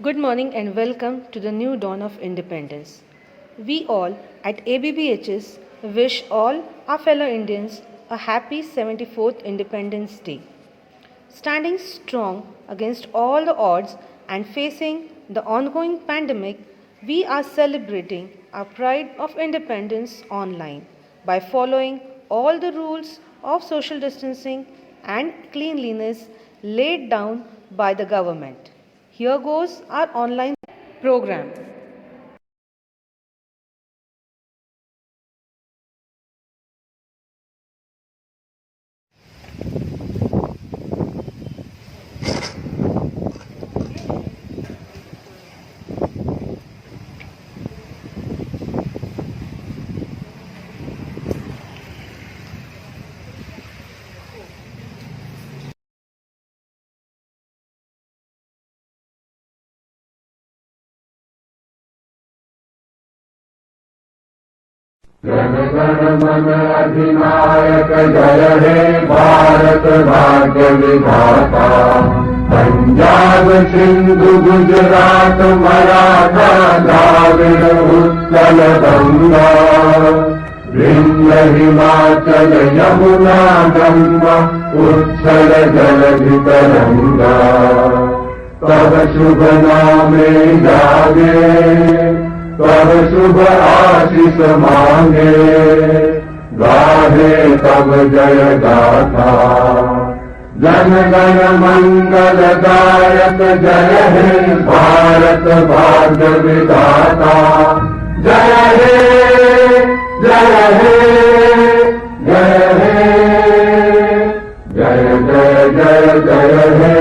Good morning and welcome to the new dawn of independence. We all at ABBHS wish all our fellow Indians a happy 74th Independence Day. Standing strong against all the odds and facing the ongoing pandemic, we are celebrating our pride of independence online by following all the rules of social distancing and cleanliness laid down by the government. Here goes our online program. Jana Gana मन अधिनायक जय हे भारत भाग्य विधाता। पंजाब सिंधु गुजरात मराठा द्राविड़ उत्कल गंगा, विंध्य हिमाचल यमुना गंगा उत्कल जलधि तरंगा। तब शुभ नामे जागे, तब शुभ आशीष मांगे, गाहे तब जय गाथा। जन गण मंगल गायक जय हे भारत भाग्य विधाता। जय हे जय हे जय हे जय जय जय जय हे।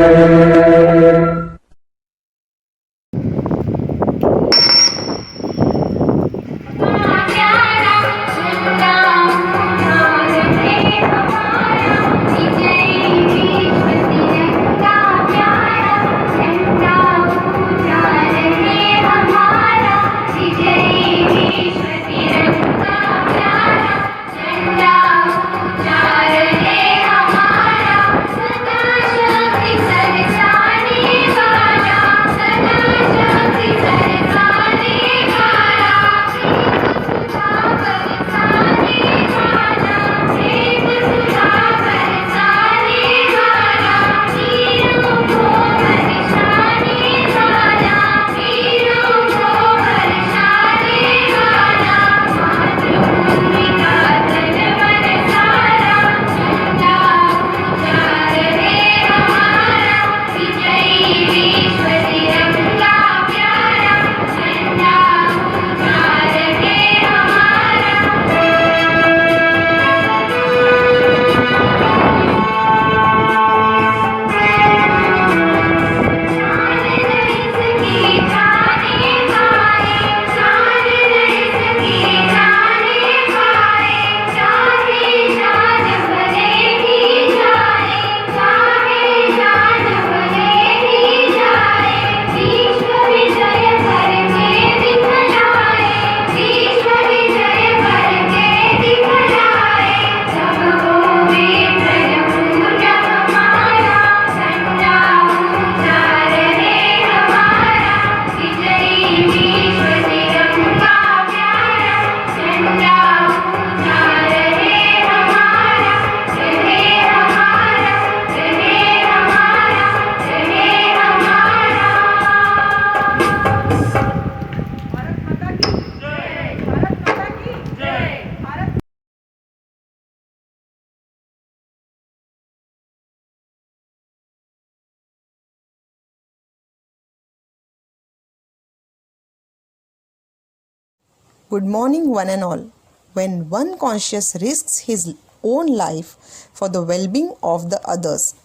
Good morning, one and all. When one conscious risks his own life for the well being of the others,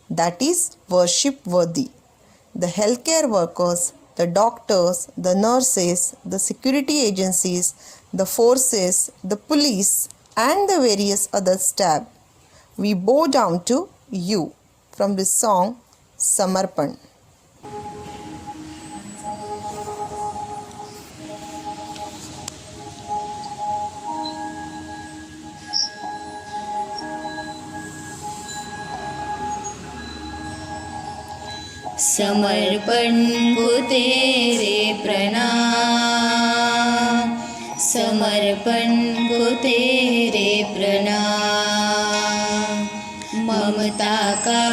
that is worship worthy. The healthcare workers, the doctors, the nurses, the security agencies, the forces, the police, and the various other staff, we bow down to you from this song Samarpan. समर्पण को तेरे प्रणाम, समर्पण को तेरे प्रणाम। ममता का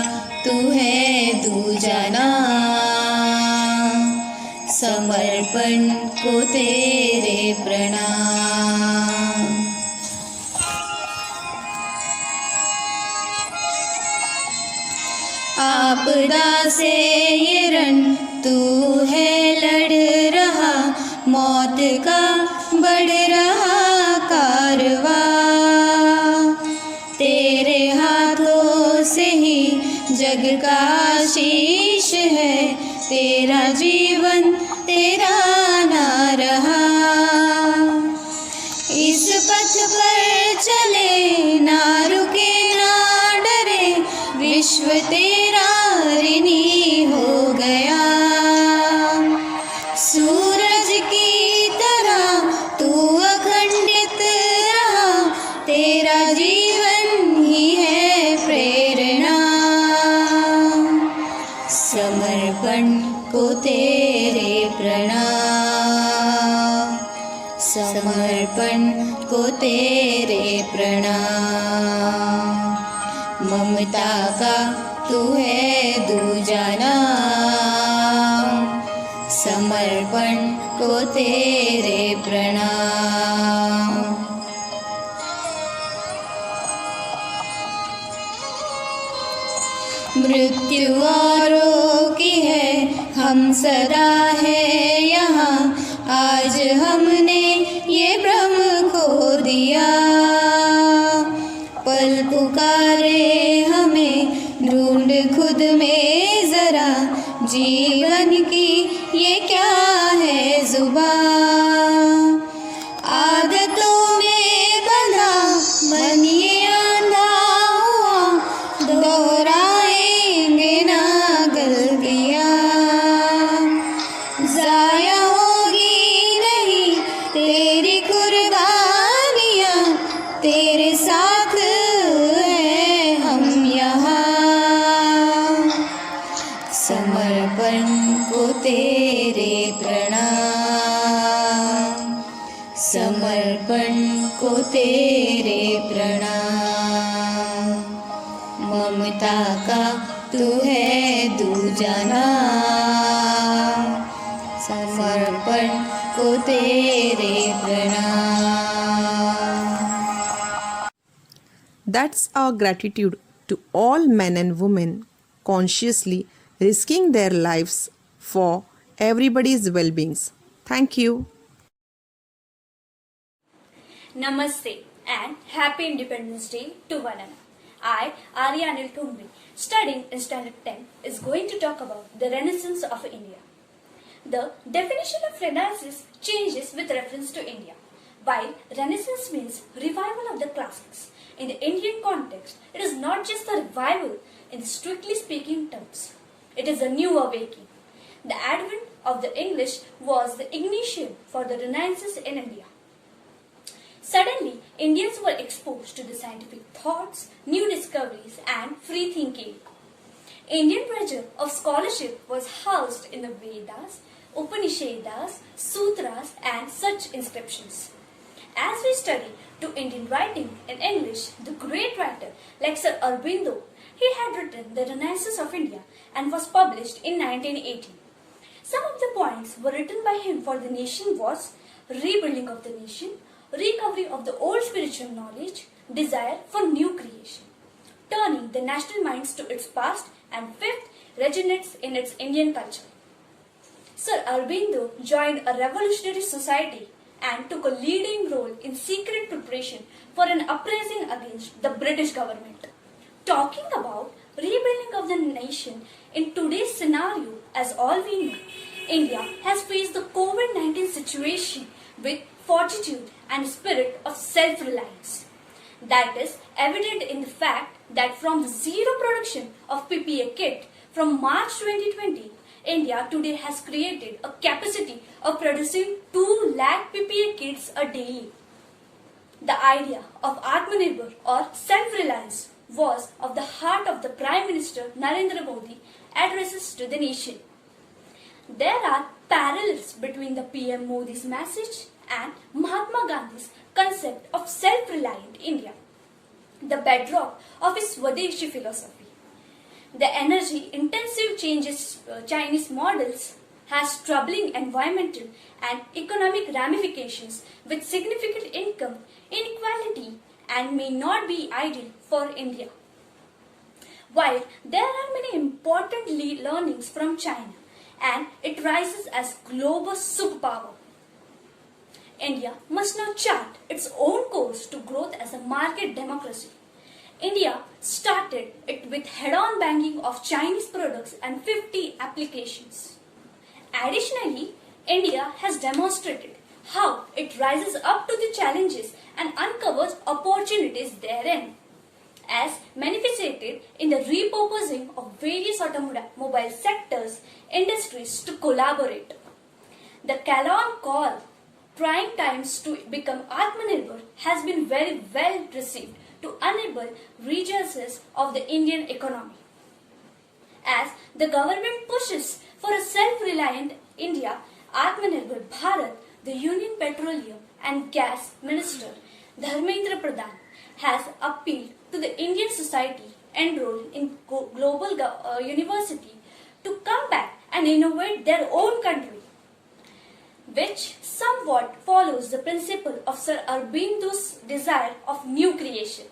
तू है दूजा नाम, समर्पण को तेरे प्रणाम। आपदा से ये रण तू है लड़ रहा, मौत का बढ़ रहा कारवां। तेरे हाथों से ही जग का आशीष है, तेरा जीवन तेरा ना रहा। इस पथ पर चले ना रुके ना डरे, विश्व तेरा ऋणी हो गया। सूरज की तरह तू अखंडित रहा, तेरा जीवन ही है प्रेरणा। समर्पण को तेरे प्रणाम, समर्पण को तेरे प्रणाम। ममता का तू है दूजा नाम, समर्पण को तेरे प्रणाम। मृत्यु औरों की है, हम सदा है यहाँ। आज हमने ये भ्रम खो दिया, पल पुकारे हमें ढूंढ खुद में जरा। जीवन की ये क्या है जुबान, आदतों में बंधा मन ये आंधा हुआ। दोहराएंगे ना गलतियाँ, जाया होगी नहीं तेरी कुर्बानियाँ। तेरे साथ हैं हम यहाँ, समर्पण को तेरे प्रणाम, समर्पण को तेरे प्रणाम। ममता का तू है दूजा नाम, समर्पण को तेरे प्रणाम। That's our gratitude to all men and women consciously risking their lives for everybody's well-being. Thank you. Namaste and Happy Independence Day to one and all. I, Arya Anil Thumri, studying in Standard 10, is going to talk about the Renaissance of India. The definition of Renaissance changes with reference to India. While Renaissance means revival of the classics, in the Indian context, it is not just a revival in strictly speaking terms. It is a new awakening. The advent of the English was the ignition for the Renaissance in India. Suddenly, Indians were exposed to the scientific thoughts, new discoveries, and free thinking. Indian treasure of scholarship was housed in the Vedas, Upanishads, Sutras, and such inscriptions. As we study to Indian writing in English, the great writer like Sir Aurobindo, he had written The Renaissance of India and was published in 1918. Some of the points were written by him for the nation was rebuilding of the nation, recovery of the old spiritual knowledge, desire for new creation, turning the national minds to its past, and fifth, resonates in its Indian culture. Sir Aurobindo joined a revolutionary society and took a leading role in secret preparation for an uprising against the British government. Talking about rebuilding of the nation in today's scenario, as all we know, India has faced the COVID-19 situation with fortitude and spirit of self-reliance. That is evident in the fact that from the zero production of PPE kit from March 2020, India today has created a capacity of producing 2 lakh PPE kits a day. The idea of Atmanirbhar or self-reliance was of the heart of the Prime Minister Narendra Modi addresses to the nation. There are parallels between the PM Modi's message and Mahatma Gandhi's concept of self-reliant India, the bedrock of his Swadeshi philosophy. The energy-intensive Chinese models has troubling environmental and economic ramifications with significant income inequality and may not be ideal for India. While there are many important learnings from China and it rises as global superpower, India must now chart its own course to growth as a market democracy. India started it with head-on banking of Chinese products and 50 applications. Additionally, India has demonstrated how it rises up to the challenges and uncovers opportunities therein, as manifested in the repurposing of various automobile sectors, industries to collaborate. The Calon call, trying times to become Atmanirbhar, has been very well received to enable resources of the Indian economy. As the government pushes for a self-reliant India, Atmanirbhar Bharat, the Union Petroleum and Gas Minister Dharmendra Pradhan has appealed to the Indian society enrolled in global university to come back and innovate their own country, which somewhat follows the principle of Sir Aurobindo's desire of new creation.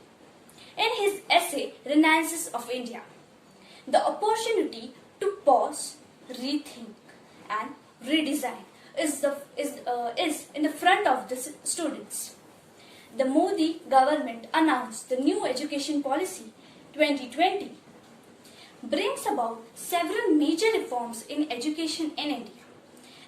In his essay Renaissance of India, the opportunity to pause, rethink and redesign is in the front of the students. The Modi government announced the new education policy 2020 brings about several major reforms in education in India.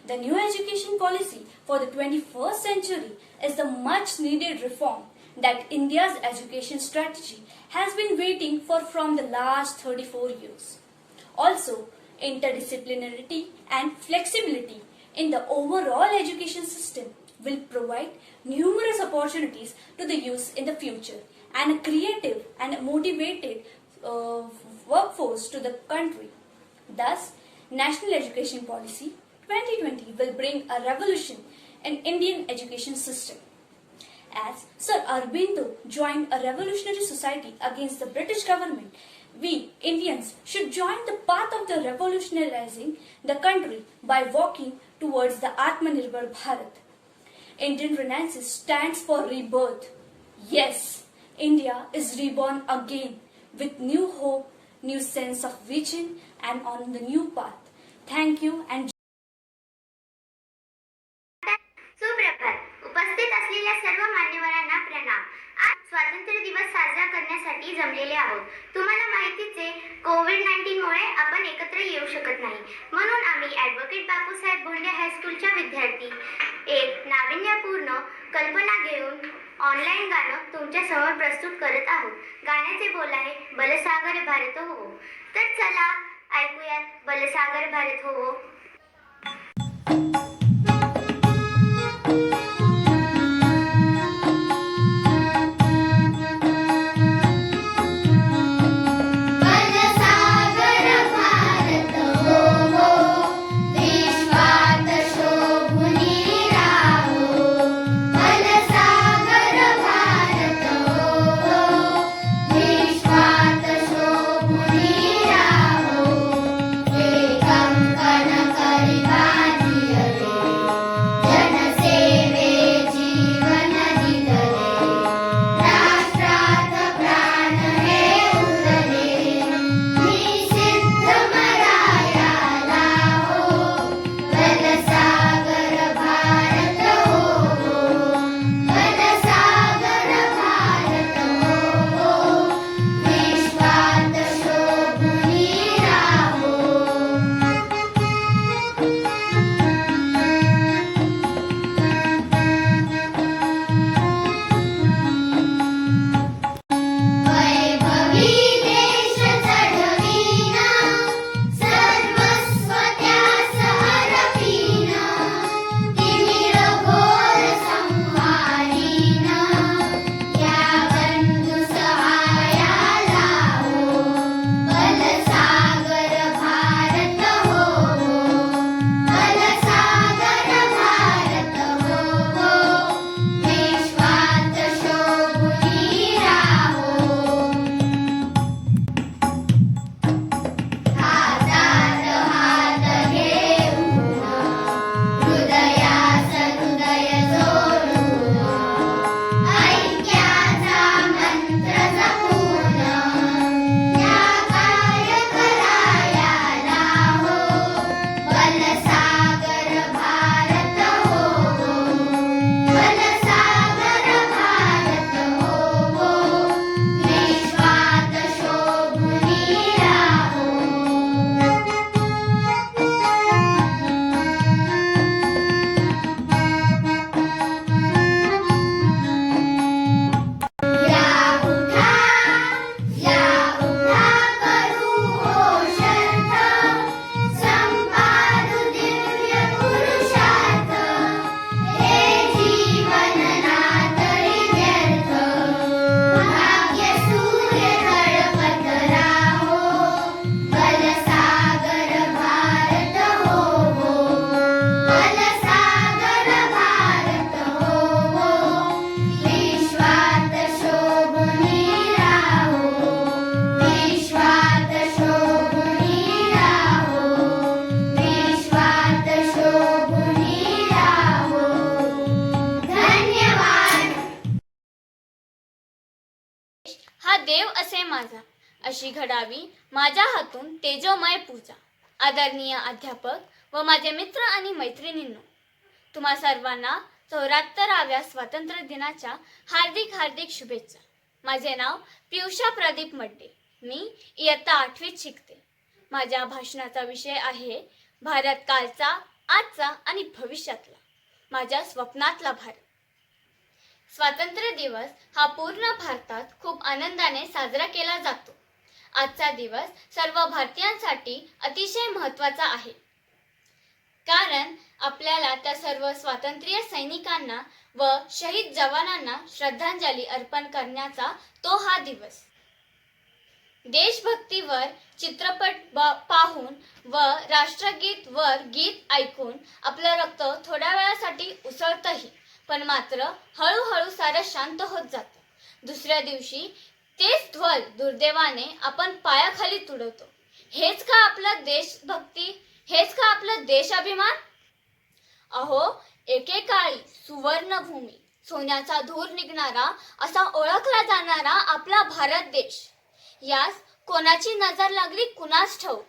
The new education policy for the 21st century is the much needed reform that India's education strategy has been waiting for from the last 34 years. Also, interdisciplinarity and flexibility in the overall education system will provide numerous opportunities to the youth in the future and a creative and motivated workforce to the country. Thus, National Education Policy 2020 will bring a revolution in Indian education system. As Sir Aurobindo joined a revolutionary society against the British government, we Indians should join the path of the revolutionizing the country by walking towards the Atmanirbhar Bharat. Indian Renaissance stands for rebirth. Yes, India is reborn again with new hope, new sense of vision and on the new path. Thank you and सुप्रभात. उपस्थित असलेल्या सर्व मान्यवरांना प्रणाम. आज स्वातंत्र्य दिवस साजरा करण्यासाठी जमलेले आहोत. तुम्हाला माहितीच आहे, कोविड-19 मुळे आपण एकत्र येऊ शकत नाही. म्हणून आम्ही ॲडव्होकेट बापूसाहेब भोंडे हायस्कूलच्या विद्यार्थी एक नाविन्यपूर्ण कल्पना घेऊन ऑनलाईन गाणं तुमच्या समोर प्रस्तुत करत आहोत. गाण्याचे बोल आहे बलसागर भारत हो. तर चला ऐकूयात बलसागर भारत हो. Kanam देव असे माझा, अशी घडावी माझ्या हातून तेजोमय पूजा. आदरणीय अध्यापक व माझे मित्र आणि मैत्रिणींनो, तुम्हा सर्वांना 74व्या स्वातंत्र्य दिनाच्या हार्दिक हार्दिक शुभेच्छा. माझे नाव पियुषा प्रदीप मड्डे. मी इयत्ता 8वीत शिकते. माझ्या भाषणाचा विषय आहे भारत कालचा, आजचा आणि भविष्यातला, माझ्या स्वप्नातला भारत. स्वातंत्र्य दिवस हा पूर्ण भारतात खूप आनंदाने साजरा केला जातो. आजचा दिवस सर्व भारतीयांसाठी अतिशय महत्त्वाचा आहे, कारण आपल्याला त्या सर्व स्वातंत्र्य सैनिकांना व शहीद जवानांना श्रद्धांजली अर्पण करण्याचा तो हा दिवस. देशभक्तीवर चित्रपट पाहून व राष्ट्रगीत वर गीत ऐकून आपलं रक्त थोड्या वेळासाठी उसळतही, पण मात्र हळूहळू सारं शांत होत जातं. दुसऱ्या दिवशी तेच ध्वल दुर्दैवाने आपण पायाखाली तुडवतो. हेच का आपलं देशभक्ती? हेच का आपलं देशाभिमान? अहो, एकेकाळी सुवर्णभूमी, सोन्याचा धूर निघणारा असा ओळखला जाणारा आपला भारत देश, यास कोणाची नजर लागली कुणास ठाऊक.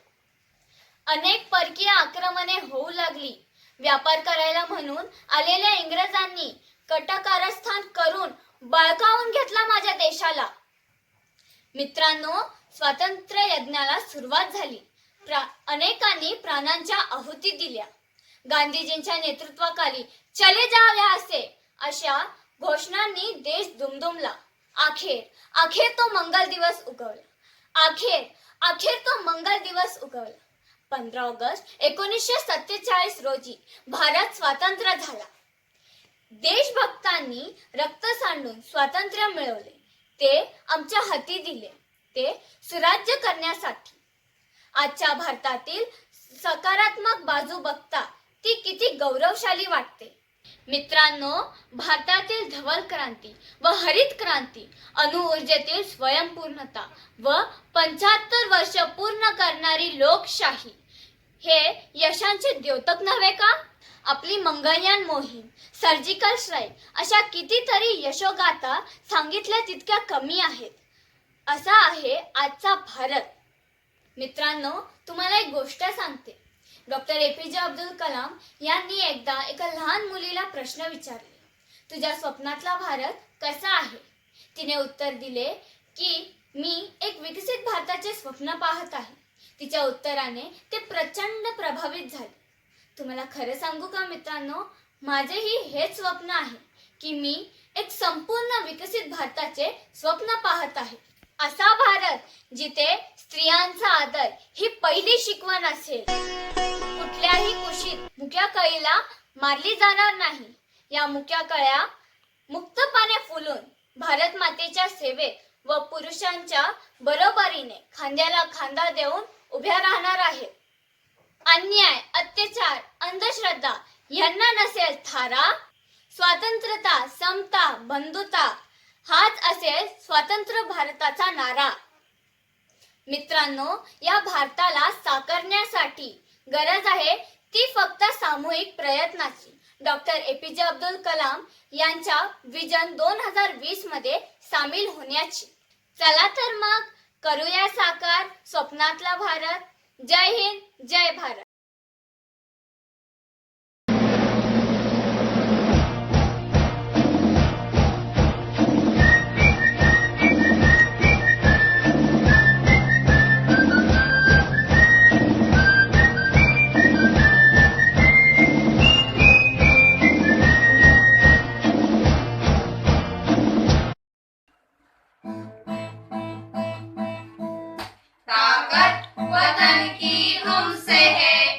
अनेक परकीय आक्रमणे होऊ लागली. व्यापार करायला म्हणून आलेल्या इंग्रजांनी कटकारस्थान करून बळकावून घेतला माझ्या देशाला. मित्रांनो, स्वातंत्र्य यज्ञाला सुरुवात झाली. अनेकांनी प्राणांच्या आहुती दिल्या. गांधीजींच्या नेतृत्वाखाली चले जाव यहाँ अशा घोषणांनी देश दुमदुमला. अखेर तो मंगल दिवस उगवला. अखेर तो मंगल दिवस उगवला. 15 ऑगस्ट 1947 रोजी भारत स्वतंत्र झाला. देशभक्तांनी रक्त सांडून स्वातंत्र्य मिळवले. ते आमच्या हाती दिले, ते सुराज्य करण्यासाठी. आजच्या भारतातील सकारात्मक बाजू बघता ती किती गौरवशाली वाटते. मित्रांनो, भारतातील धवल क्रांती व हरित क्रांती, अणुऊर्जेतील स्वयंपूर्णता व 75 वर्ष पूर्ण करणारी लोकशाही हे यशांचे द्योतक नव्हे का? आपली मंगळयान मोहीम, सर्जिकल स्ट्राईक अशा कितीतरी यशोगाथा सांगितल्या तितक्या कमी आहेत. असा आहे आजचा भारत. मित्रांनो, तुम्हाला एक गोष्ट सांगते. डॉक्टर APJ अब्दुल कलाम यांनी एकदा एका लहान मुलीला प्रश्न विचारले, तुझ्या स्वप्नातला भारत कसा आहे? तिने उत्तर दिले की मी एक विकसित भारताचे स्वप्न पाहत आहे. तिच्या उत्तराने ते प्रचंड प्रभावित झाले. तुम्हाला खरं सांगू का मित्रांनो, माझेही हेच स्वप्न आहे की मी एक संपूर्ण विकसित भारताचे स्वप्न पाहत आहे. असा भारत जिथे स्त्रियांचा आदर ही पहिली शिकवण असेल. कुठल्याही कुशीत मुक्या कळीला मारली जाणार नाही. या मुक्या कळ्या मुक्तपणे फुलून भारत मातेच्या सेवेत व पुरुषांच्या बरोबरीने खांद्याला खांदा देऊन उभ्या राहणार आहेत. अन्याय, अत्याचार, अंधश्रद्धा यांना नसेल थारा. स्वातंत्र्यता, समता, बंधुता हाच असेल स्वतंत्र भारताचा नारा. मित्रांनो, या भारताला साकारण्यासाठी गरज आहे ती फक्त सामूहिक प्रयत्नाची. डॉक्टर APJ अब्दुल कलाम यांच्या विजन 2020 मध्ये सामील होण्याची. चला तर मग करूया साकार स्वप्नातला भारत. जय हिंद, जय भारत. ताकत वतन की हमसे है,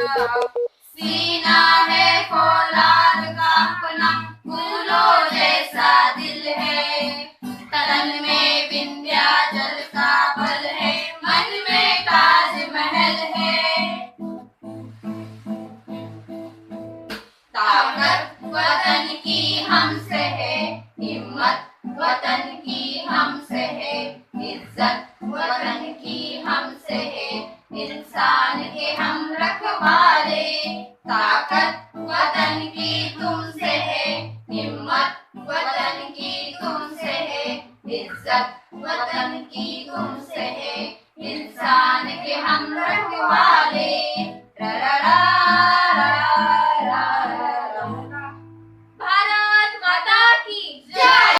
सीना है फौलाद का अपना, फूलों जैसा दिल है, तन में विंध्याचल का बल है, मन में ताजमहल है। ताकत वतन की हमसे है, हिम्मत वतन की हमसे है, इज्जत वतन की हमसे है, इंसान के हम रखवाले। ताकत वतन की तुमसे है, हिम्मत वतन की तुमसे है, इज्जत वतन की तुमसे है, इंसान के हम रखवाले। रा रा रा रा रा रा। भारत माता की जय।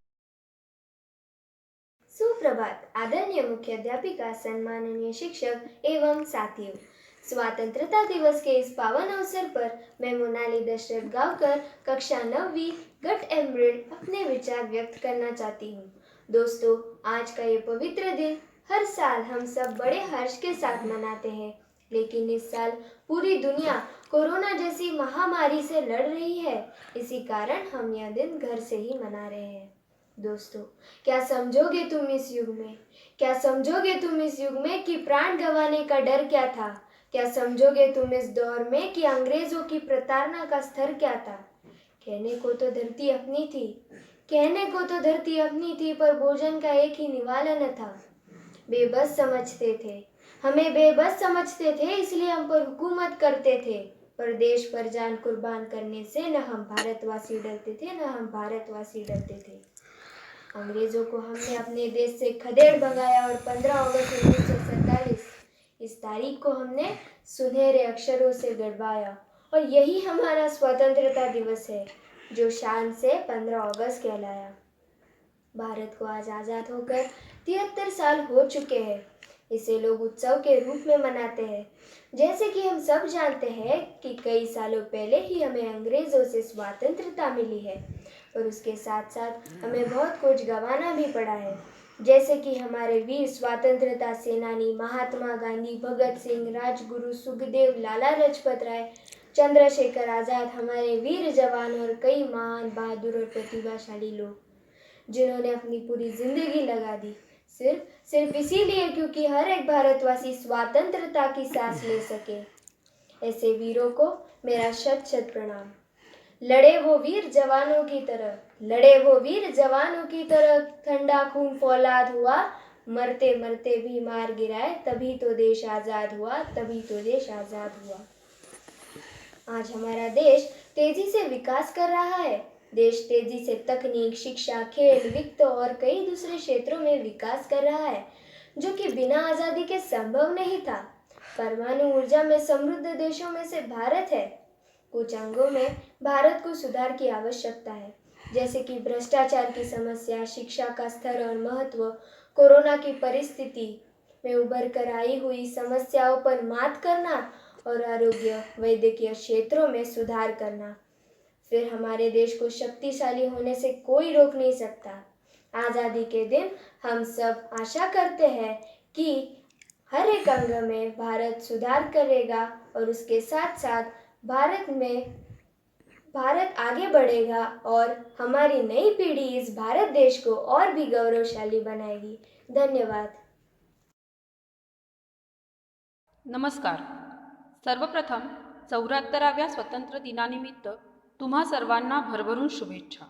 सुप्रभात आदरणीय मुख्य अध्यापिका, सम्माननीय शिक्षक एवं साथियों। स्वतंत्रता दिवस के इस पावन अवसर पर मैं मोनाली दशरथ गांवकर कक्षा 9वीं गट एमरिड अपने विचार व्यक्त करना चाहती हूँ। दोस्तों, आज का ये पवित्र दिन हर साल हम सब बड़े हर्ष के साथ मनाते हैं, लेकिन इस साल पूरी दुनिया कोरोना जैसी महामारी से लड़ रही है। इसी कारण हम यह दिन घर से ही मना रहे हैं। दोस्तों, क्या समझोगे तुम इस युग में, क्या समझोगे तुम इस युग में कि प्राण गंवाने का डर क्या था? क्या समझोगे तुम इस दौर में कि अंग्रेजों की प्रताड़ना का स्तर क्या था? कहने को तो धरती अपनी थी, कहने को तो धरती अपनी थी, पर भोजन का एक ही निवाला न था। बेबस समझते थे, हमें बेबस समझते थे, इसलिए हम पर हुकूमत करते थे। पर देश पर जान कुर्बान करने से न हम भारतवासी डरते थे, न हम भारतवासी डरते थे। अंग्रेजों को हमने अपने देश से खदेड़ भगाया और 15 अगस्त 1947 इस तारीख को हमने सुनहरे अक्षरों से गढ़वाया, और यही हमारा स्वतंत्रता दिवस है, जो शान से 15 अगस्त कहलाया। भारत को आज आज़ाद होकर 73 साल हो चुके हैं। इसे लोग उत्सव के रूप में मनाते हैं। जैसे कि हम सब जानते हैं कि कई सालों पहले ही हमें अंग्रेज़ों से स्वतंत्रता मिली है, और उसके साथ साथ हमें बहुत कुछ गंवाना भी पड़ा है। जैसे कि हमारे वीर स्वतंत्रता सेनानी महात्मा गांधी, भगत सिंह, राजगुरु, सुखदेव, लाला लाजपत राय, चंद्रशेखर आज़ाद, हमारे वीर जवान और कई महान, बहादुर और प्रतिभाशाली लोग, जिन्होंने अपनी पूरी जिंदगी लगा दी सिर्फ इसीलिए क्योंकि हर एक भारतवासी स्वतंत्रता की सांस ले सके। ऐसे वीरों को मेरा शत शत प्रणाम। लड़े वो वीर जवानों की तरह, लड़े वो वीर जवानों की तरह, ठंडा खून फौलाद हुआ, मरते मरते भी मार गिराए, तभी तो देश आज़ाद हुआ, तभी तो देश आज़ाद हुआ। आज हमारा देश तेजी से विकास कर रहा है। देश तेजी से तकनीक, शिक्षा, खेल, वित्त और कई दूसरे क्षेत्रों में विकास कर रहा है, जो कि बिना आज़ादी के संभव नहीं था। परमाणु ऊर्जा में समृद्ध देशों में से भारत है। कुछ अंगों में भारत को सुधार की आवश्यकता है, जैसे कि भ्रष्टाचार की समस्या, शिक्षा का स्तर और महत्व, कोरोना की परिस्थिति में उभर कर आई हुई समस्याओं पर मात करना और आरोग्य वैद्यकीय क्षेत्रों में सुधार करना। फिर हमारे देश को शक्तिशाली होने से कोई रोक नहीं सकता। आज़ादी के दिन हम सब आशा करते हैं कि हर एक अंग में भारत सुधार करेगा, और उसके साथ साथ भारत आगे बढ़ेगा और हमारी नई पीढ़ी इस भारत देश को और भी गौरवशाली बनाएगी। धन्यवाद। नमस्कार. सर्वप्रथम 74व्या स्वातंत्र्य दिनानिमित्त तुम्हा सर्वांना भरभरून शुभेच्छा.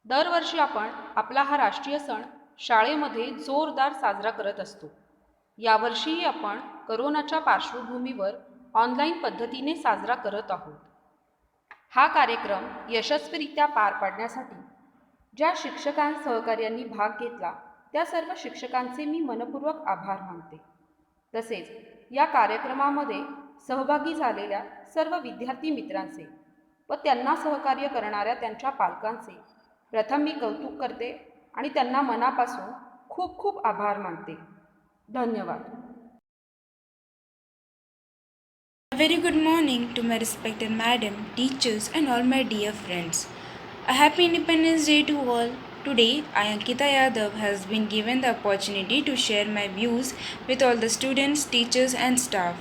दरवर्षी आपण आपला हा राष्ट्रीय सण शाळेमध्ये जोरदार साजरा करत असतो. यावर्षीही आपण करोनाच्या पार्श्वभूमीवर ऑनलाईन पद्धतीने साजरा करत आहोत. हा कार्यक्रम यशस्वीरित्या पार पाडण्यासाठी ज्या सहकार्यांनी भाग घेतला त्या सर्व शिक्षकांचे मी मनपूर्वक आभार मानते. तसेच या कार्यक्रमामध्ये सहभागी झालेल्या सर्व विद्यार्थी मित्रांचे व त्यांना सहकार्य करणाऱ्या त्यांच्या पालकांचे प्रथम मी कौतुक करते आणि त्यांना मनापासून खूप खूप आभार मानते. धन्यवाद. A very good morning to my respected madam, teachers and all my dear friends. A happy Independence Day to all. Today, I, Ankita Yadav, has been given the opportunity to share my views with all the students, teachers and staff.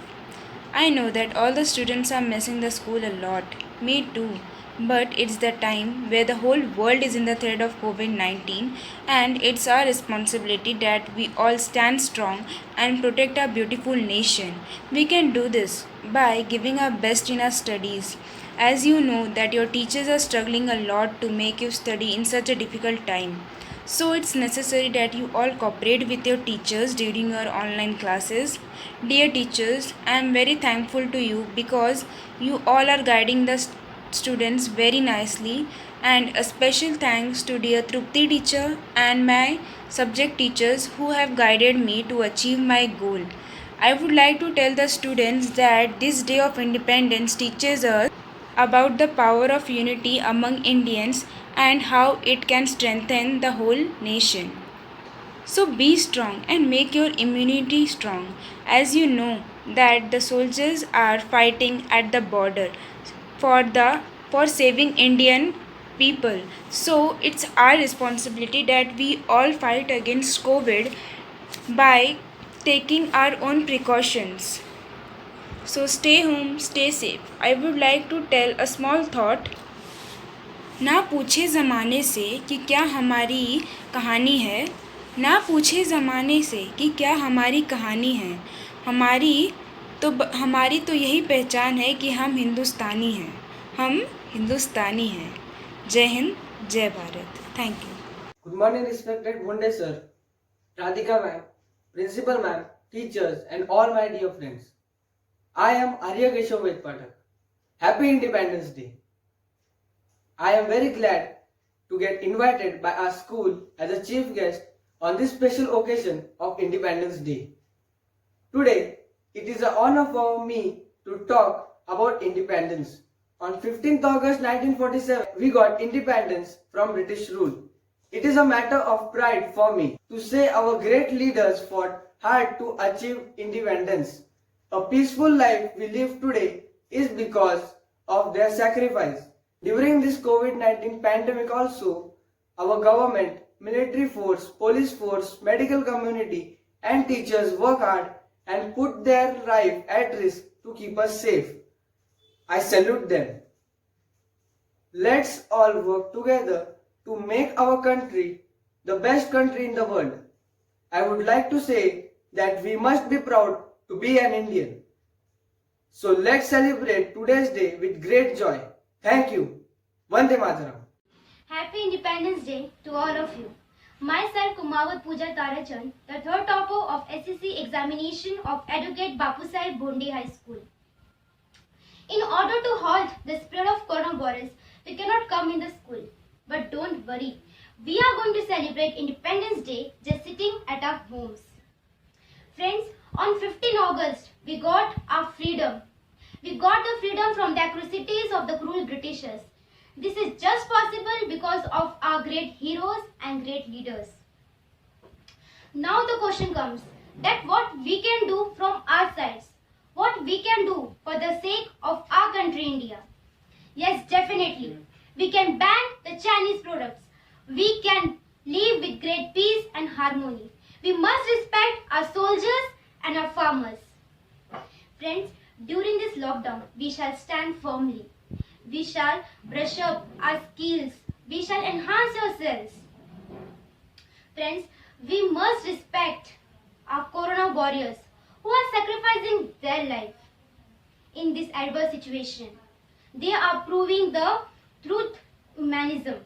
I know that all the students are missing the school a lot. Me too. But it's the time where the whole world is in the threat of COVID 19, and it's our responsibility that we all stand strong and protect our beautiful nation. We can do this by giving our best in our studies. As you know that your teachers are struggling a lot to make you study in such a difficult time. So it's necessary that you all cooperate with your teachers during your online classes. Dear teachers, I am very thankful to you because you all are guiding the students very nicely, and a special thanks to dear Trupti teacher and my subject teachers who have guided me to achieve my goal. I would like to tell the students that this day of independence teaches us about the power of unity among Indians and how it can strengthen the whole nation. So be strong and make your immunity strong. As you know that the soldiers are fighting at the border for saving Indian people. So it's our responsibility that we all fight against COVID by taking our own precautions. So stay home, stay safe. I would like to tell a small thought. ना पूछे ज़माने से कि क्या हमारी कहानी है, ना पूछे ज़माने से कि क्या हमारी कहानी है, हमारी तो यही पहचान है कि हम हिंदुस्तानी हैं, हम हिंदुस्तानी हैं. जय हिंद, जय Bharat. Thank you. Good morning, respected Bonde sir, Radhika ma'am, principal ma'am, teachers, and all my dear friends. I am Arya Keshav Pathak. Happy Independence Day. I am very glad to get invited by our school as a chief guest on this special occasion of Independence Day. Today, it is an honor for me to talk about independence. On 15th August 1947, we got independence from British rule. It is a matter of pride for me to say our great leaders fought hard to achieve independence. A peaceful life we live today is because of their sacrifice. During this COVID-19 pandemic also, our government, military force, police force, medical community and teachers work hard and put their life at risk to keep us safe. I salute them. Let's all work together to make our country the best country in the world. I would like to say that we must be proud to be an Indian. So let's celebrate today's day with great joy. Thank you. Vande Mataram. Happy Independence Day to all of you. Myself Kumawat Pooja Tarachand, the third topper of SSC examination of Educate Bapusaheb Bonde High School. In order to halt the spread of coronavirus, we cannot come in the school. But don't worry, we are going to celebrate Independence Day just sitting at our homes. Friends, on 15 August, we got our freedom. We got the freedom from the atrocities of the cruel Britishers. This is just possible because of our great heroes and great leaders. Now the question comes that what we can do from our sides, what we can do for the sake of our country India. Yes, definitely. We can ban the Chinese products. We can live with great peace and harmony. We must respect our soldiers and our farmers. Friends, during this lockdown, we shall stand firmly. We shall brush up our skills. We shall enhance ourselves. Friends, we must respect our corona warriors who are sacrificing their life in this adverse situation. They are proving the truth humanism.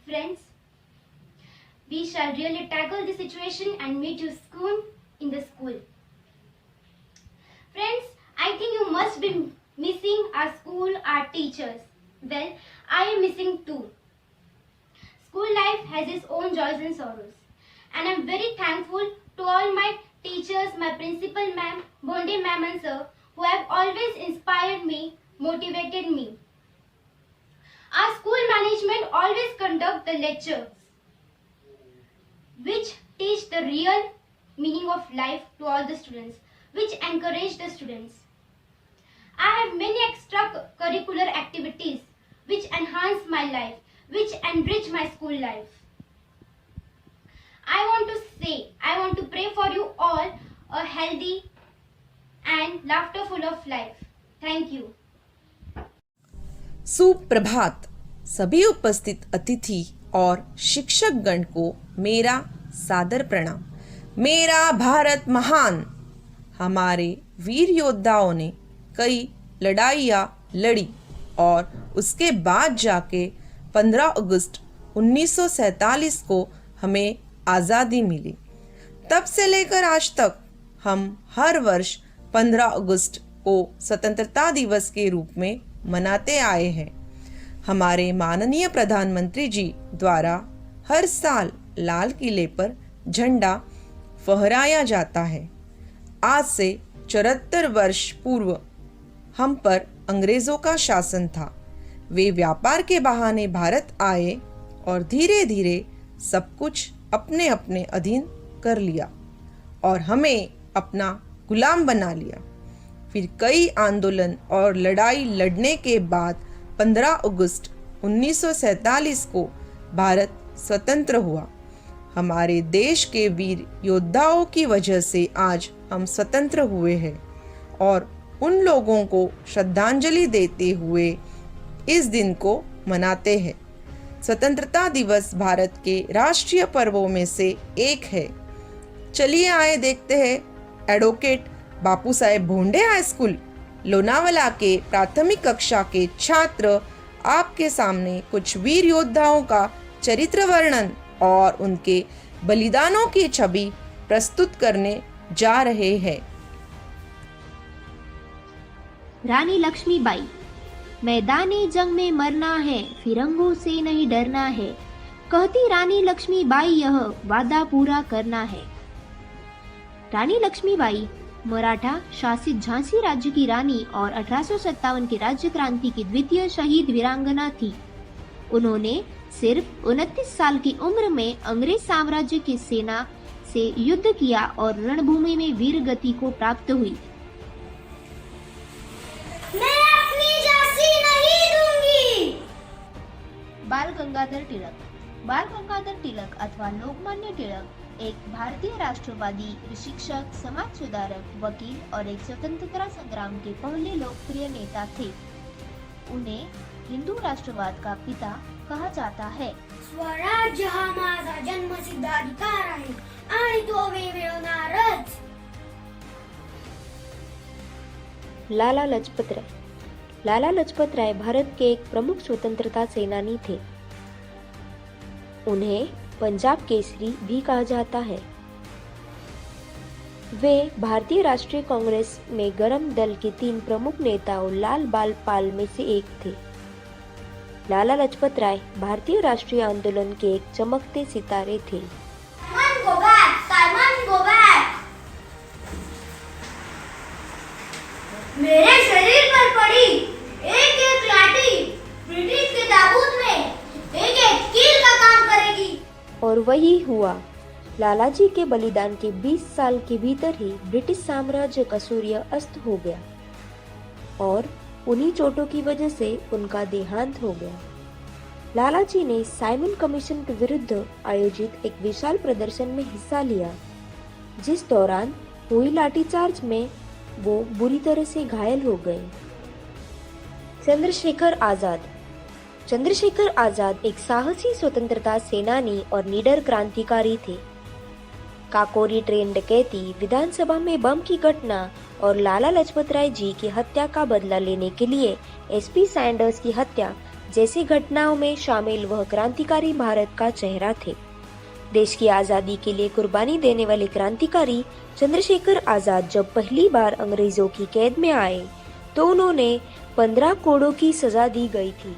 Friends, we shall really tackle the situation and meet you soon in the school. Friends, I think you must be missing our school, our teachers. Well, I am missing too. School life has its own joys and sorrows. And I am very thankful to all my teachers, my principal ma'am, Bonde ma'am and sir, who have always inspired me, motivated me. Our school management always conduct the lectures which teach the real meaning of life to all the students, which encourage the students. I have many extracurricular activities which enhance my life, which enrich my school life. I want to pray for you all a healthy and laughterful of life. Thank you. सुप्रभात। सभी उपस्थित अतिथि और शिक्षक गण को मेरा सादर प्रणाम। मेरा भारत महान। हमारे वीर योद्धाओं ने कई लड़ाइयाँ लड़ी और उसके बाद जाके 15 अगस्त 1947 को हमें आज़ादी मिली। तब से लेकर आज तक हम हर वर्ष 15 अगस्त को स्वतंत्रता दिवस के रूप में मनाते आए हैं। हमारे माननीय प्रधानमंत्री जी द्वारा हर साल लाल किले पर झंडा फहराया जाता है। आज से 74 वर्ष पूर्व हम पर अंग्रेजों का शासन था। वे व्यापार के बहाने भारत आए और धीरे धीरे सब कुछ अपने अपने अधीन कर लिया और हमें अपना गुलाम बना लिया। फिर कई आंदोलन और लड़ाई लड़ने के बाद 15 अगस्त 1947 को भारत स्वतंत्र हुआ। हमारे देश के वीर योद्धाओं की वजह से आज हम स्वतंत्र हुए हैं और उन लोगों को श्रद्धांजलि देते हुए इस दिन को मनाते हैं। स्वतंत्रता दिवस भारत के राष्ट्रीय पर्वों में से एक है। चलिए आए देखते हैं एडवोकेट बापू साहेब भोंडे हाई स्कूल लोनावला के प्राथमिक कक्षा के छात्र आपके सामने कुछ वीर योद्धाओं का चरित्र वर्णन और उनके बलिदानों की छवि प्रस्तुत करने जा रहे हैं। रानी लक्ष्मीबाई। मैदानी जंग में मरना है, फिरंगों से नहीं डरना है, कहती रानी लक्ष्मीबाई यह वादा पूरा करना है। रानी लक्ष्मीबाई मराठा शासित झांसी राज्य की रानी और 1857 की राज्य क्रांति की द्वितीय शहीद वीरांगना थी। उन्होंने सिर्फ 29 साल की उम्र में अंग्रेज साम्राज्य की सेना से युद्ध किया और रणभूमि में वीर गति को प्राप्त हुई। मैं अपनी झांसी नहीं दूंगी। बाल गंगाधर तिलक। बाल गंगाधर तिलक अथवा लोकमान्य तिलक एक भारतीय राष्ट्रवादी, शिक्षक, समाज सुधारक, वकील और एक स्वतंत्रता संग्राम के पहले लोकप्रिय नेता थे। उन्हें हिंदू राष्ट्रवाद का पिता कहा जाता है। स्वराज्य हा माझा जन्मसिद्ध अधिकार आहे आणि तो मी मिळवणारच। लाला लाजपत राय। लाला लाजपत राय भारत के एक प्रमुख स्वतंत्रता सेनानी थे। उन्हें पंजाब केसरी भी कहा जाता है। वे भारतीय राष्ट्रीय कांग्रेस में गरम दल के 3 प्रमुख नेताओं लाल बाल पाल में से एक थे। लाला लाजपत राय भारतीय राष्ट्रीय आंदोलन के एक चमकते सितारे थे। Simon, go back! Simon, go back! मेरे शरीर पर पड़ी एक एक लाठी ब्रिटिश के ताबूत में एक एक कील का काम करेगी। और वही हुआ। लालाजी के बलिदान के 20 साल के भीतर ही ब्रिटिश साम्राज्य का सूर्य अस्त हो गया और उन्हीं चोटों की वजह से उनका देहांत हो गया। लालाजी ने साइमन कमीशन के विरुद्ध आयोजित एक विशाल प्रदर्शन में हिस्सा लिया, जिस दौरान हुई लाठीचार्ज में वो बुरी तरह से घायल हो गए। चंद्रशेखर आजाद। चंद्रशेखर आजाद एक साहसी स्वतंत्रता सेनानी और निडर क्रांतिकारी थे। काकोरी ट्रेन डकैती, विधानसभा में बम की घटना और लाला लाजपत राय जी की हत्या का बदला लेने के लिए एसपी सैंडर्स की हत्या जैसी घटनाओं में शामिल वह क्रांतिकारी भारत का चेहरा थे। देश की आज़ादी के लिए कुर्बानी देने वाले क्रांतिकारी चंद्रशेखर आजाद जब पहली बार अंग्रेजों की कैद में आए तो उन्होंने 15 कोड़ों की सजा दी गई थी।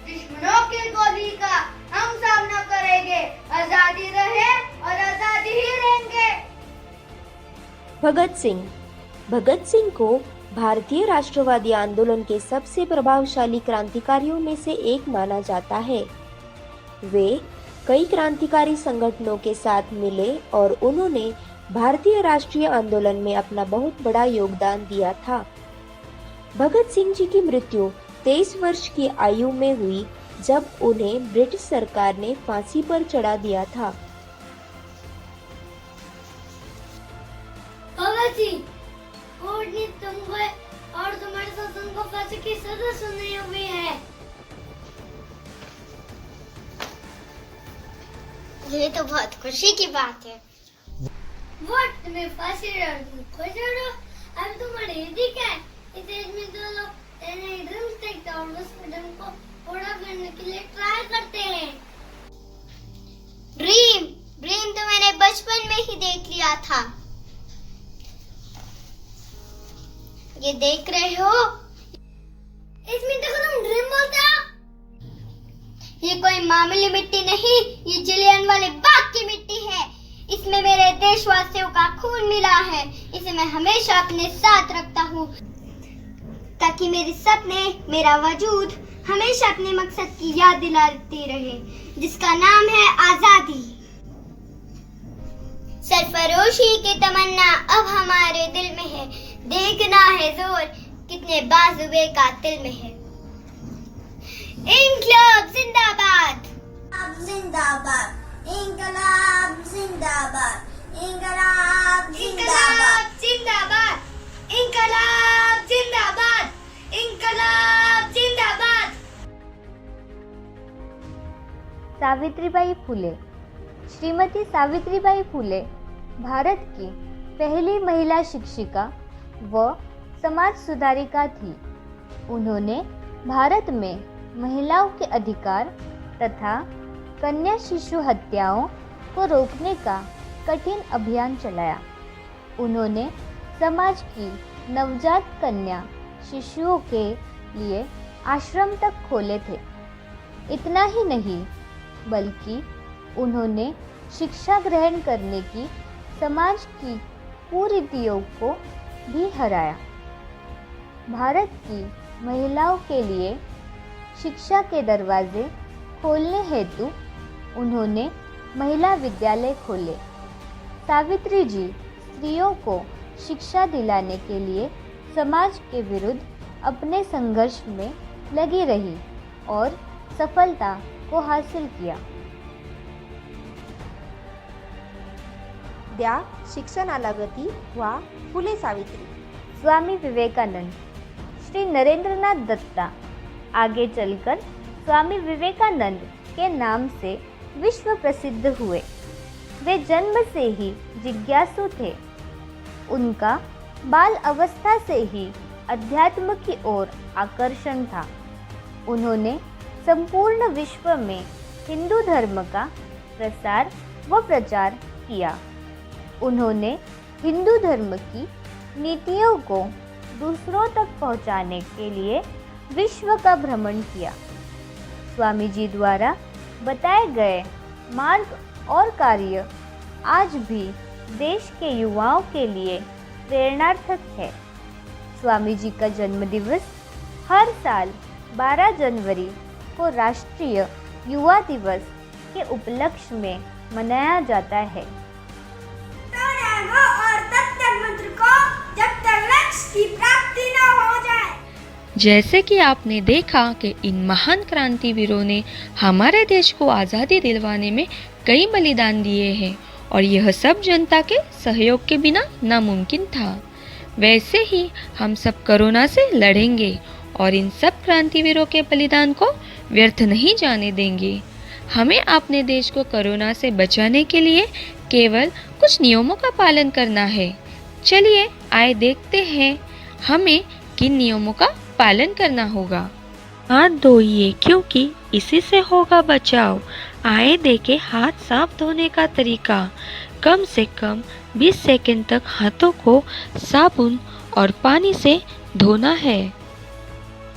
दुश्मनों की गोली का हम सामना करेंगे, आजादी रहे और आजादी ही रहेंगे। भगत सिंह। भगत सिंह को भारतीय राष्ट्रवादी आंदोलन के सबसे प्रभावशाली क्रांतिकारियों में से एक माना जाता है। वे कई क्रांतिकारी संगठनों के साथ मिले और उन्होंने भारतीय राष्ट्रीय आंदोलन में अपना बहुत बड़ा योगदान दिया था। भगत सिंह जी की मृत्यु 23 वर्ष की आयु में हुई जब उन्हें ब्रिटिश सरकार ने फांसी पर चढ़ा दिया था। भगत जी, कोर्ट ने तुमको और तुम्हारे शासन को फांसी की सजा सुनाई हुई है। ये तो बहुत खुशी की बात है। वो तुम्हें फांसी खुश हो, अब तुम्हारे यदि क्या है, इस एज में तो लोग ड्रीम्स देखते हैं और उस ड्रीम को पूरा करने के लिए ट्राई करते हैं। ड्रीम तो मैंने बचपन में ही देख लिया था। ये देख रहे हो, इसमें देखो तुम ड्रीम बोलते हो। ये कोई मामूली मिट्टी नहीं, ये जलियांवाला वाले बाग की मिट्टी है। इसमें मेरे देशवासियों का खून मिला है। इसे मैं हमेशा अपने साथ रखता हूँ ताकि मेरे सपने, मेरा वजूद हमेशा अपने मकसद की याद दिलाती रहे, जिसका नाम है आजादी। सरफरोशी की तमन्ना अब हमारे दिल में है। देखना है जोर कितने बाजुए कातिल में है। इंकलाब जिंदाबाद, जिंदाबाद, इंकलाब जिंदाबाद, इंकलाब जिंदाबाद, जिंदाबाद, इंकलाब जिंदाबाद, इंकलाब जिंदाबाद। सावित्रीबाई फुले। श्रीमती सावित्रीबाई फुले भारत की पहली महिला शिक्षिका व समाज सुधारिका थी। उन्होंने भारत में महिलाओं के अधिकार तथा कन्या शिशु हत्याओं को रोकने का कठिन अभियान चलाया। उन्होंने समाज की नवजात कन्या शिशुओं के लिए आश्रम तक खोले थे। इतना ही नहीं, बल्कि उन्होंने शिक्षा ग्रहण करने की समाज की कुरीतियों को भी हराया। भारत की महिलाओं के लिए शिक्षा के दरवाजे खोलने हेतु उन्होंने महिला विद्यालय खोले। सावित्री जी स्त्रियों को शिक्षा दिलाने के लिए समाज के विरुद्ध अपने संघर्ष में लगी रही और सफलता को हासिल किया। द्या शिक्षणाला गती व्हा फुले सावित्री। स्वामी विवेकानंद। श्री नरेंद्रनाथ दत्ता आगे चलकर स्वामी विवेकानंद के नाम से विश्व प्रसिद्ध हुए। वे जन्म से ही जिज्ञासु थे। उनका बाल अवस्था से ही अध्यात्म की ओर आकर्षण था। उन्होंने संपूर्ण विश्व में हिंदू धर्म का प्रसार व प्रचार किया। उन्होंने हिंदू धर्म की नीतियों को दूसरों तक पहुंचाने के लिए विश्व का भ्रमण किया। स्वामी जी द्वारा बताए गए मार्ग और कार्य आज भी देश के युवाओं के लिए प्रेरणार्थक है। स्वामी जी का जन्मदिवस हर साल 12 जनवरी को राष्ट्रीय युवा दिवस के उपलक्ष्य में मनाया जाता है। और तब तक मंत्र को जब तक लक्ष्य की प्राप्ति न हो जाए। जैसे कि आपने देखा कि इन महान क्रांतिवीरों ने हमारे देश को आज़ादी दिलवाने में कई बलिदान दिए हैं और यह सब जनता के सहयोग के बिना नामुमकिन था। वैसे ही हम सब कोरोना से लड़ेंगे और इन सब क्रांतिवीरों के बलिदान को व्यर्थ नहीं जाने देंगे। हमें अपने देश को कोरोना से बचाने के लिए केवल कुछ नियमों का पालन करना है। चलिए आए देखते हैं हमें किन नियमों का पालन करना होगा। हाथ धोइए क्योंकि इसी से होगा बचाव। आए देखें हाथ साफ धोने का तरीका। कम से कम 20 सेकंड तक हाथों को साबुन और पानी से धोना है।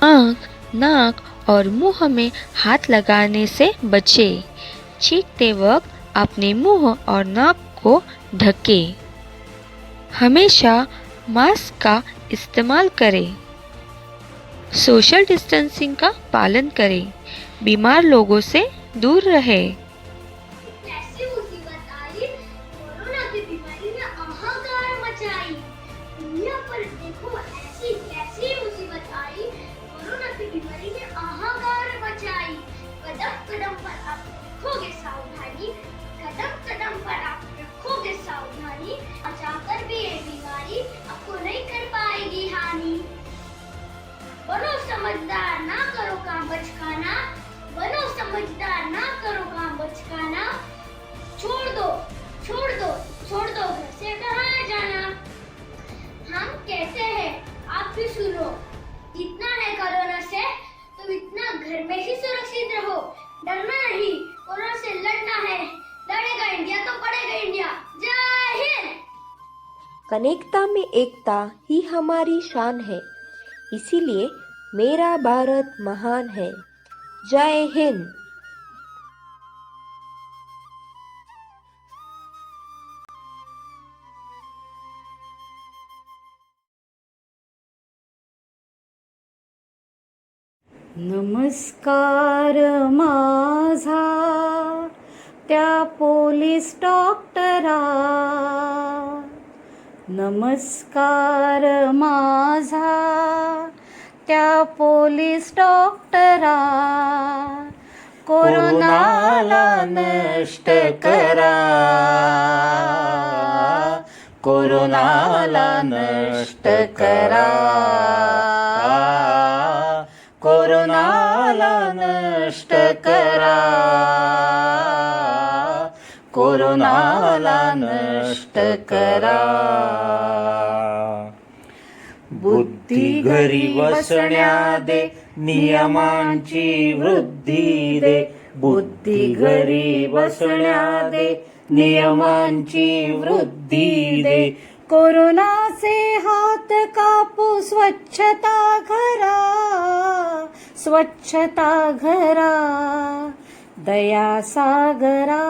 आँख, नाक और मुंह में हाथ लगाने से बचें। छींकते वक्त अपने मुंह और नाक को ढकें। हमेशा मास्क का इस्तेमाल करें। सोशल डिस्टेंसिंग का पालन करें। बीमार लोगों से दूर रहें। ऐसी मुसीबत आई, कोरोना की बीमारी ने हाहाकार मचाई। दुनिया पर देखो ऐसी कैसी मुसीबत आई, कोरोना की बीमारी ने हाहाकार मचाई। कदम कदम पर आप रखोगे सावधानी, कदम कदम पर आप रखोगे सावधानी, बचाकर भी ये बीमारी आप भी सुनो। जितना है कोरोना से तुम इतना घर में ही सुरक्षित रहो। डरना नहीं, कोरोना से लड़ना है। लड़ेगा इंडिया तो पड़ेगा इंडिया। जय हिंद। अनेकता में एकता ही हमारी शान है, इसीलिए मेरा भारत महान है। जय हिंद। नमस्कार माझा त्या पोलीस डॉक्टरा, नमस्कार माझा त्या पोलीस डॉक्टरा, कोरोनाला नष्ट करा, कोरोनाला नष्ट करा, कोरोनाला नष्ट करा, कोरोनाला नष्ट करा. बुद्धी घरी बसण्या दे, नियमांची वृद्धी दे, बुद्धी घरी बसण्या दे, नियमांची वृद्धी दे. कोरोनाचे हात कापू, स्वच्छता घरा, स्वच्छता घरा, दया सागरा,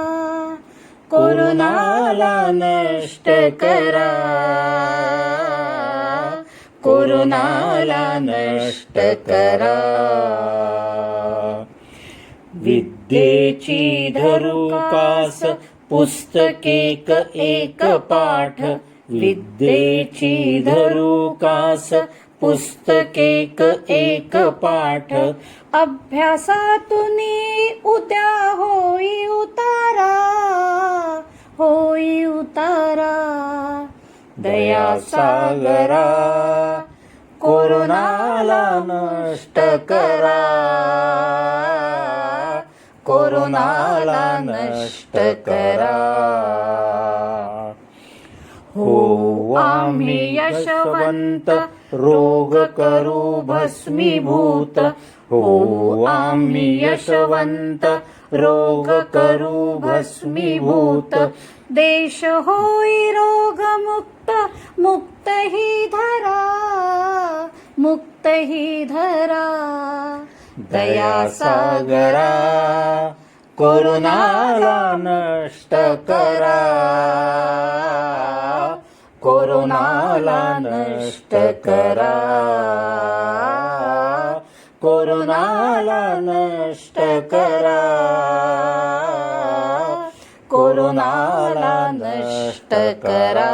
कोरोनाला नष्ट करा, कोरोनाला नष्ट करा. विद्येची धरू कास, पुस्तकेक एक पाठ, विद्येची धरू कास, पुस्तकेक एक पाठ. अभ्यासातून उद्या होई उतारा, होई उतारा, दया सागरा, कोरोनाला नष्ट करा, कोरोनाला नष्ट करा. हो आम्ही यशवंत, रोग करू भस्मीभूत, हो आम्ही यशवंत, रोग करू भस्मीभूत. देश होई रोगमुक्त, मुक्त ही धरा, मुक्त ही धरा, दया सागरा, कोरोनाला नष्ट करा, कोरोनाला नष्ट करा, कोरोनाला नष्ट करा, कोरोनाला नष्ट करा.